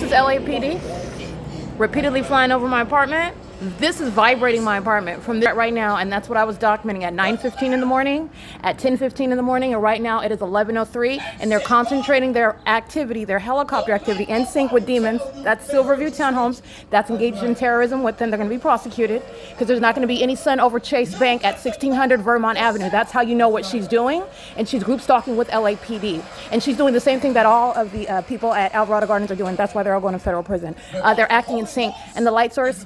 is LAPD repeatedly flying over my apartment. This is vibrating my apartment from there right now, and that's what I was documenting at 9:15 in the morning, at 10:15 in the morning, and right now it is 11:03, and they're concentrating their activity, their helicopter activity, in sync with demons. That's Silverview Townhomes. That's engaged in terrorism with them. They're going to be prosecuted because there's not going to be any sun over Chase Bank at 1600 Vermont Avenue. That's how you know what she's doing, and she's group stalking with LAPD, and she's doing the same thing that all of the people at Alvarado Gardens are doing. That's why they're all going to federal prison. They're acting in sync, and the light source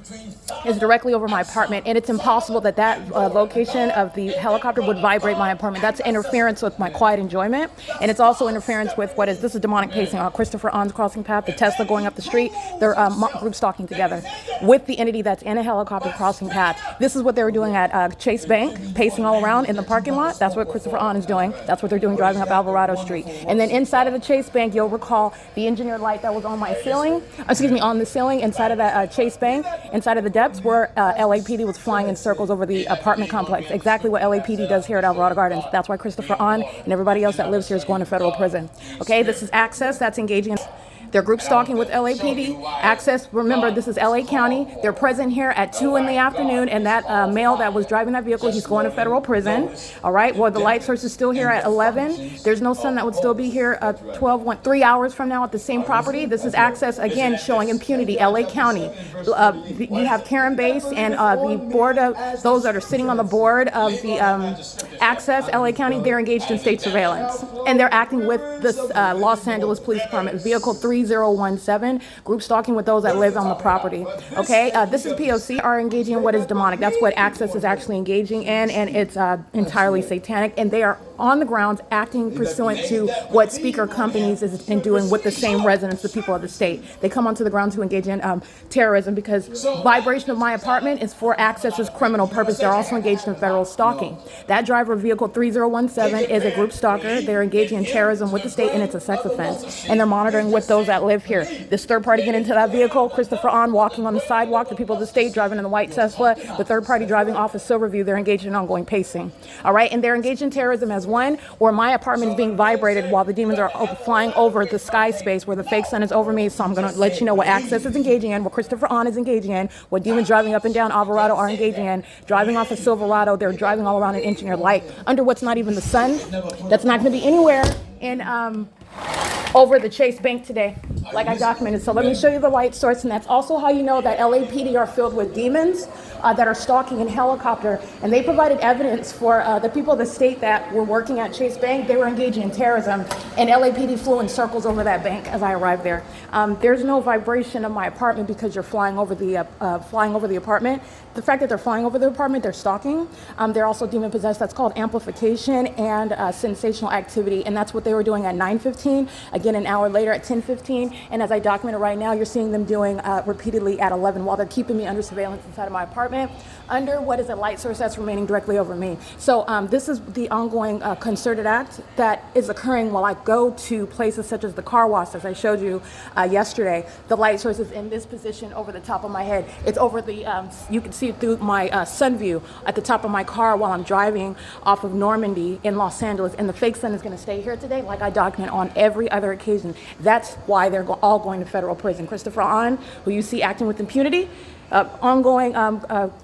is directly over my apartment, and it's impossible that location of the helicopter would vibrate my apartment. That's interference with my quiet enjoyment, and it's also interference with this is demonic pacing. Christopher On's crossing path, the Tesla going up the street, they're group stalking together with the entity that's in a helicopter crossing path. This is what they were doing at Chase Bank, pacing all around in the parking lot. That's what Christopher On is doing. That's what they're doing driving up Alvarado Street. And then inside of the Chase Bank, you'll recall the engineered light that was on my ceiling, on the ceiling inside of that Chase Bank, inside of the depths where LAPD was flying in circles over the apartment complex. Exactly what LAPD does here at Alvarado Gardens. That's why Christopher On and everybody else that lives here is going to federal prison. Okay, this is Access. That's engaging in their group stalking with LAPD. Access, remember, this is LA County. They're present here at 2 in the afternoon, and that male that was driving that vehicle, he's going to federal prison. All right, well, the light source is still here at 11. There's no sun that would still be here at 3 hours from now at the same property. This is Access, again, showing impunity, LA County. You have Karen Bass and the board of those that are sitting on the board of the Access, LA County. They're engaged in state surveillance, and they're acting with this Los Angeles Police Department, Vehicle 3017, group stalking with those that live on the property. Okay, this is P.O.C. are engaging in what is demonic. That's what Access is actually engaging in, and it's entirely satanic, and they are on the grounds acting pursuant to what speaker companies is been doing with the same residents, the people of the state. They come onto the ground to engage in terrorism because vibration of my apartment is for Access's criminal purpose. They're also engaged in federal stalking. That driver of Vehicle 3017 is a group stalker. They're engaging in terrorism with the state, and it's a sex offense, and they're monitoring with those that live here. This third party get into that vehicle, Christopher On walking on the sidewalk, the people of the state driving in the white Tesla, the third party driving off of Silverview. They're engaged in ongoing pacing. All right, and they're engaged in terrorism as one, where my apartment is being vibrated while the demons are flying over the sky space where the fake sun is over me. So I'm going to let you know what Access is engaging in, what Christopher On is engaging in, what demons driving up and down Alvarado are engaging in. Driving off of Silverado, they're driving all around an engineered light under what's not even the sun. That's not going to be anywhere in over the Chase Bank today, like I documented. So let me show you the light source, and that's also how you know that LAPD are filled with demons that are stalking in helicopter. And they provided evidence for the people of the state that were working at Chase Bank. They were engaging in terrorism, and LAPD flew in circles over that bank as I arrived there. There's no vibration of my apartment because you're flying over the apartment. The fact that they're flying over the apartment, they're stalking. They're also demon possessed. That's called amplification and sensational activity, and that's what they were doing at 9:15. Again, an hour later at 10:15, and as I documented right now, you're seeing them doing repeatedly at 11 while they're keeping me under surveillance inside of my apartment, under what is a light source that's remaining directly over me. So this is the ongoing concerted act that is occurring while I go to places such as the car wash, as I showed you yesterday. The light source is in this position over the top of my head. It's over the, you can see it through my sun view at the top of my car while I'm driving off of Normandy in Los Angeles, and the fake sun is going to stay here today like I document on every other occasion. That's why they're all going to federal prison. Christopher On, who you see acting with impunity, ongoing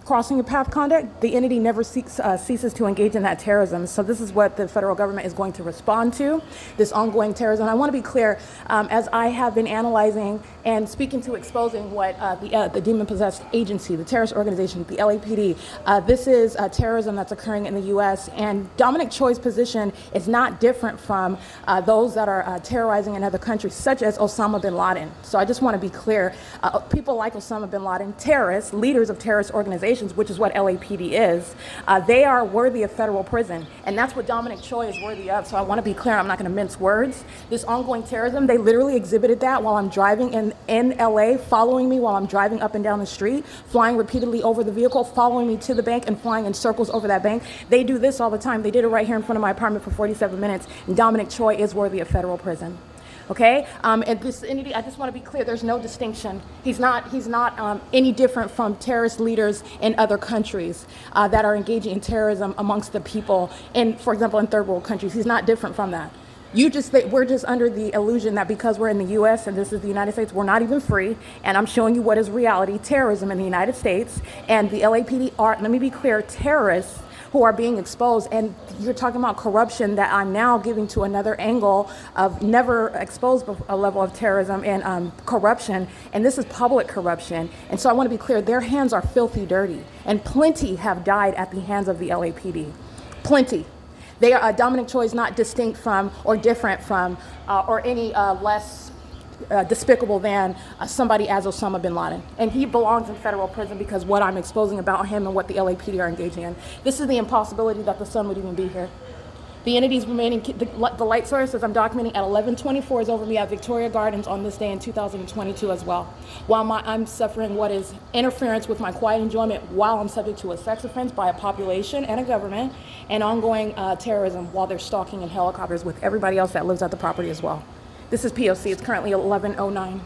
crossing of path conduct, the entity never ceases to engage in that terrorism. So this is what the federal government is going to respond to, this ongoing terrorism. I want to be clear, as I have been analyzing and speaking to exposing what the demon-possessed agency, the terrorist organization, the LAPD, this is terrorism that's occurring in the U.S., and Dominic Choi's position is not different from those that are terrorizing in other countries, such as Osama bin Laden. So I just want to be clear, people like Osama bin Laden, terrorists, leaders of terrorist organizations, which is what LAPD is, they are worthy of federal prison. And that's what Dominic Choi is worthy of. So I want to be clear, I'm not going to mince words. This ongoing terrorism, they literally exhibited that while I'm driving in LA, following me while I'm driving up and down the street, flying repeatedly over the vehicle, following me to the bank and flying in circles over that bank. They do this all the time. They did it right here in front of my apartment for 47 minutes. And Dominic Choi is worthy of federal prison. Okay, and this entity, I just want to be clear, there's no distinction. He's not any different from terrorist leaders in other countries that are engaging in terrorism amongst the people, for example, in third world countries. He's not different from that. We're just under the illusion that because we're in the U.S. and this is the United States, we're not even free. And I'm showing you what is reality, terrorism in the United States. And the LAPD are, let me be clear, terrorists who are being exposed. And you're talking about corruption that I'm now giving to another angle of never exposed a level of terrorism and corruption. And this is public corruption. And so I want to be clear, their hands are filthy dirty. And plenty have died at the hands of the LAPD. Plenty. They are Dominic Choi is not distinct from or different from or any less despicable than somebody as Osama bin Laden. And he belongs in federal prison because what I'm exposing about him and what the LAPD are engaging in. This is the impossibility that the sun would even be here. The entities remaining, the light source, as I'm documenting, at 11:24 is over me at Victoria Gardens on this day in 2022 as well. While I'm suffering what is interference with my quiet enjoyment while I'm subject to a sex offense by a population and a government and ongoing terrorism while they're stalking in helicopters with everybody else that lives at the property as well. This is P.O.C. It's currently 11:09.